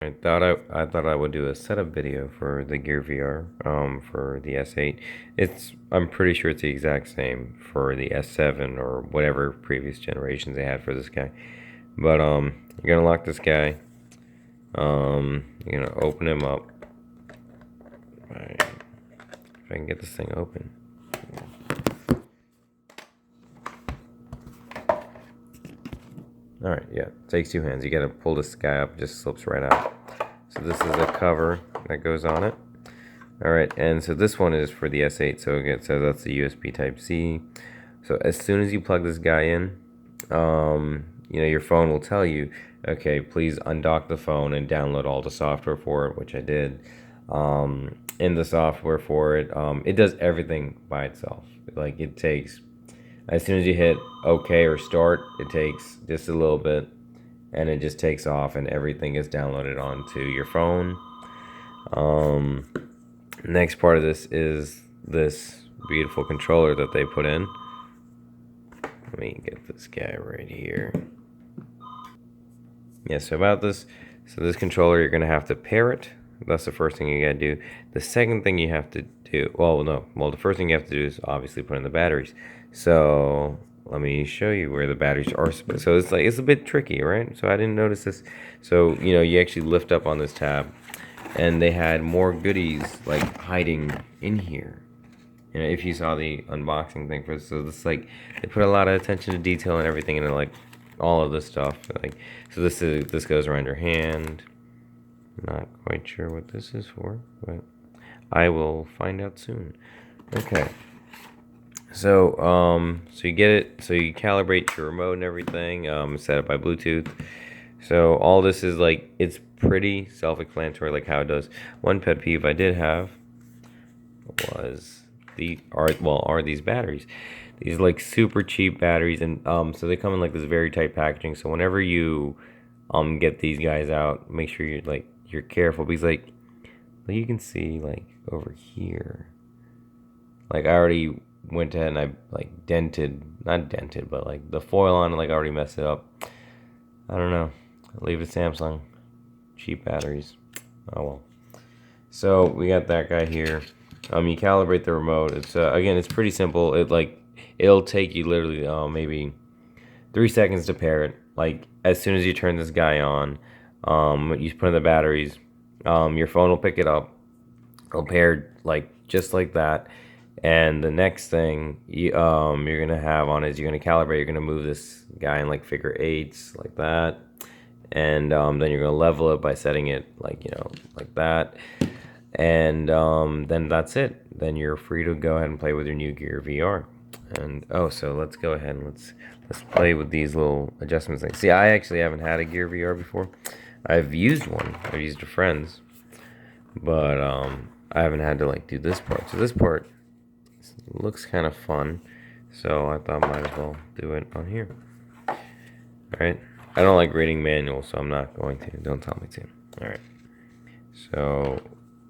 I thought I would do a setup video for the Gear VR for the S8. I'm pretty sure it's the exact same for the S7 or whatever previous generations they had for this guy. But you're gonna lock this guy. You're gonna open him up. Right. If I can get this thing open. Alright, yeah, it takes two hands. You gotta pull this guy up, it just slips right out. So this is a cover that goes on it. Alright, and so this one is for the S8, so it says that's the USB Type-C. So as soon as you plug this guy in, your phone will tell you, okay, please undock the phone and download all the software for it, which I did. In the software for it, it does everything by itself. Like it takes, as soon as you hit OK or start, it takes just a little bit, and it just takes off, and everything is downloaded onto your phone. Next part of this is this beautiful controller that they put in. Let me get this guy right here. Yeah, so about this, so this controller, you're gonna have to pair it. That's the first thing you gotta do. The second thing you have to do, the first thing you have to do is obviously put in the batteries. So let me show you where the batteries are. So it's a bit tricky, right? So I didn't notice this. So you actually lift up on this tab, and they had more goodies like hiding in here. If you saw the unboxing thing for this, so this they put a lot of attention to detail and everything, and like all of this stuff. So this goes around your hand. Not quite sure what this is for, but I will find out soon. Okay. So so you get it. So you calibrate your remote and everything. Set it by Bluetooth. So all this is it's pretty self-explanatory, like how it does. One pet peeve I did have was are these batteries. These super cheap batteries, and so they come in this very tight packaging. So whenever you get these guys out, make sure you're careful, because you can see over here, I already went ahead and I not dented, but the foil on it, I already messed it up. I don't know. Leave it Samsung. Cheap batteries. Oh well. So we got that guy here. You calibrate the remote. It's again, it's pretty simple. It'll take you literally maybe 3 seconds to pair it. As soon as you turn this guy on, you put in the batteries, your phone will pick it up. It'll pair just like that. And the next thing you're gonna have on is you're gonna calibrate. You're gonna move this guy in figure eights like that, and then you're gonna level it by setting it like that, and then that's it. Then you're free to go ahead and play with your new Gear VR. And so let's go ahead and let's play with these little adjustments things. See, I actually haven't had a Gear VR before. I've used one. I've used a friend's, but I haven't had to do this part. So this part looks kind of fun, so I thought I might as well do it on here. Alright, I don't like reading manuals, so I'm not going to. Don't tell me to. Alright, so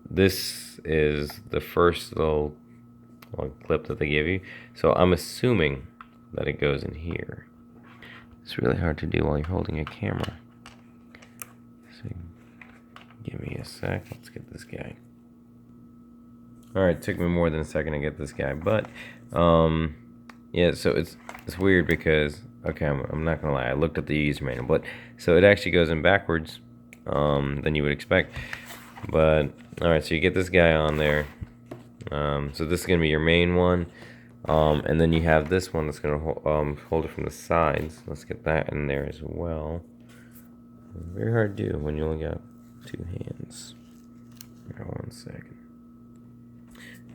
this is the first little clip that they give you. So I'm assuming that it goes in here. It's really hard to do while you're holding a camera. So give me a sec. Let's get this guy. Alright, it took me more than a second to get this guy, but yeah, so it's weird because I'm not gonna lie, I looked at the user manual, but so it actually goes in backwards than you would expect. But alright, so you get this guy on there. So this is gonna be your main one, and then you have this one that's gonna hold it from the sides. Let's get that in there as well. Very hard to do when you only got two hands. Hold on 1 second.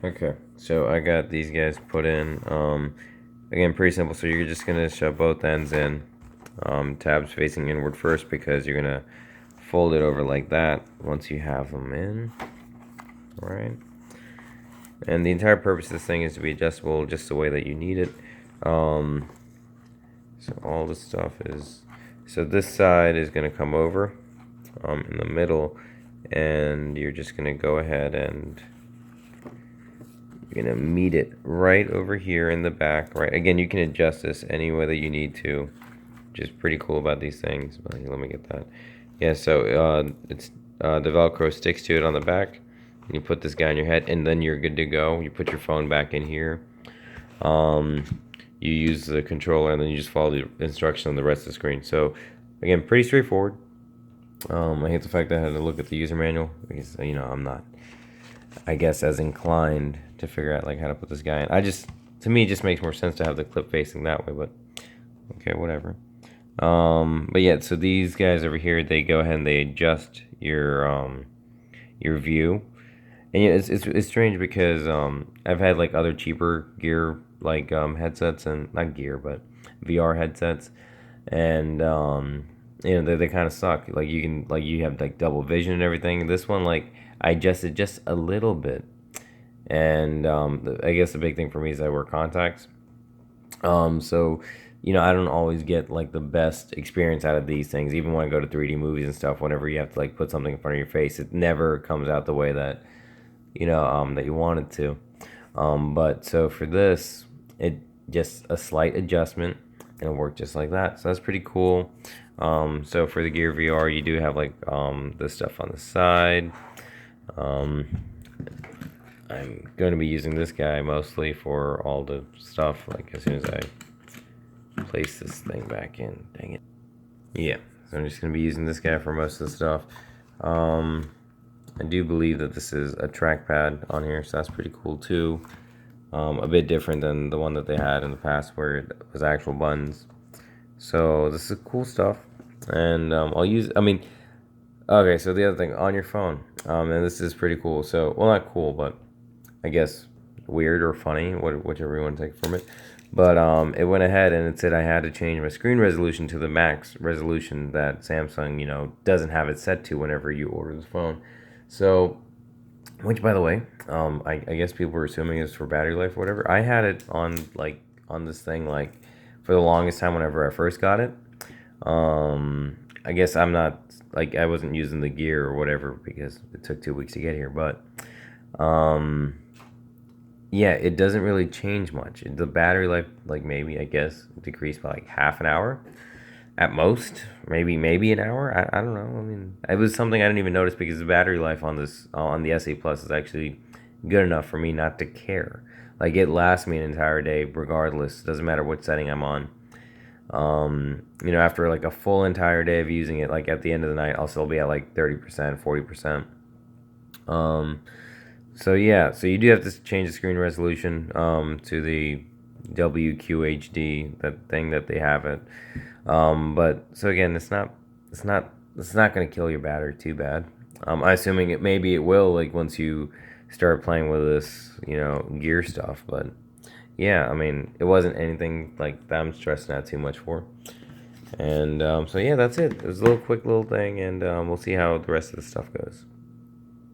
Okay, so I got these guys put in. Again, pretty simple. So you're just gonna shove both ends in. Tabs facing inward first, because you're gonna fold it over like that once you have them in. Right. And the entire purpose of this thing is to be adjustable just the way that you need it. So all this stuff is. So this side is gonna come over in the middle, and you're just gonna go ahead and you're gonna meet it right over here in the back, right? Again, you can adjust this any way that you need to, which is pretty cool about these things. But let me get that. Yeah, so it's the Velcro sticks to it on the back. You put this guy on your head, and then you're good to go. You put your phone back in here. You use the controller, and then you just follow the instruction on the rest of the screen. So, again, pretty straightforward. I hate the fact that I had to look at the user manual because I'm not, I guess, as inclined to figure out like how to put this guy in. To me, it just makes more sense to have the clip facing that way. But okay, whatever. But yeah, so these guys over here, they go ahead and they adjust your view. And yeah, it's strange because I've had like other cheaper gear like headsets, and not gear but VR headsets, and they kind of suck. Like you have like double vision and everything. This one, like, I adjusted just a little bit, and I guess the big thing for me is I wear contacts. So I don't always get like the best experience out of these things. Even when I go to 3D movies and stuff, whenever you have to like put something in front of your face, it never comes out the way that that you want it to. But so for this, it just a slight adjustment, and it worked just like that. So that's pretty cool. So for the Gear VR, you do have like this stuff on the side. I'm going to be using this guy mostly for all the stuff. Like as soon as I place this thing back in, dang it. Yeah, so I'm just going to be using this guy for most of the stuff. I do believe that this is a trackpad on here, so that's pretty cool too. A bit different than the one that they had in the past where it was actual buttons. So this is cool stuff, and okay, so the other thing on your phone, and this is pretty cool. So, well, not cool, but I guess weird or funny, whichever you want to take from it. But it went ahead and it said I had to change my screen resolution to the max resolution that Samsung, doesn't have it set to whenever you order the phone. So, which, by the way, I guess people were assuming it's for battery life or whatever. I had it on this thing like for the longest time whenever I first got it. I guess I'm not like I wasn't using the gear or whatever because it took 2 weeks to get here, but yeah, it doesn't really change much. The battery life, like maybe I guess, decreased by like half an hour at most, maybe an hour. I don't know. I mean, it was something I didn't even notice because the battery life on this on the SE Plus is actually good enough for me not to care. Like it lasts me an entire day regardless. Doesn't matter what setting I'm on. After like a full entire day of using it, like at the end of the night, I'll still be at like 30%, 40%. So yeah, so you do have to change the screen resolution to the WQHD, that thing that they have it. But so again, it's not going to kill your battery too bad. I'm assuming maybe it will like once you start playing with this, gear stuff. But yeah, I mean, it wasn't anything like that I'm stressing out too much for. And so yeah, that's it. It was a quick little thing, and we'll see how the rest of the stuff goes.